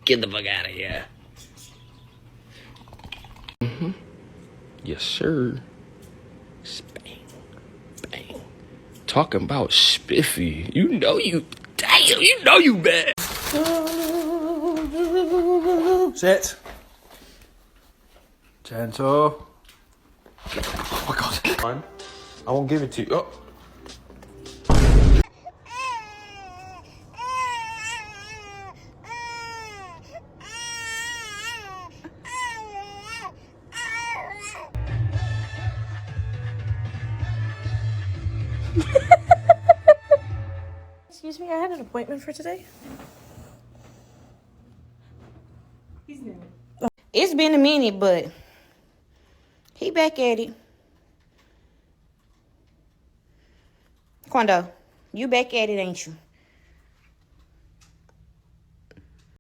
Get the fuck out of here. Yes, sir. Bang. Bang. Talking about spiffy. You know you bad. Sit. Gentle. Oh my god. I won't give it to you. Oh. Excuse me, I had an appointment for today. It's been a minute, but he back at it. Quando, you back at it, ain't you?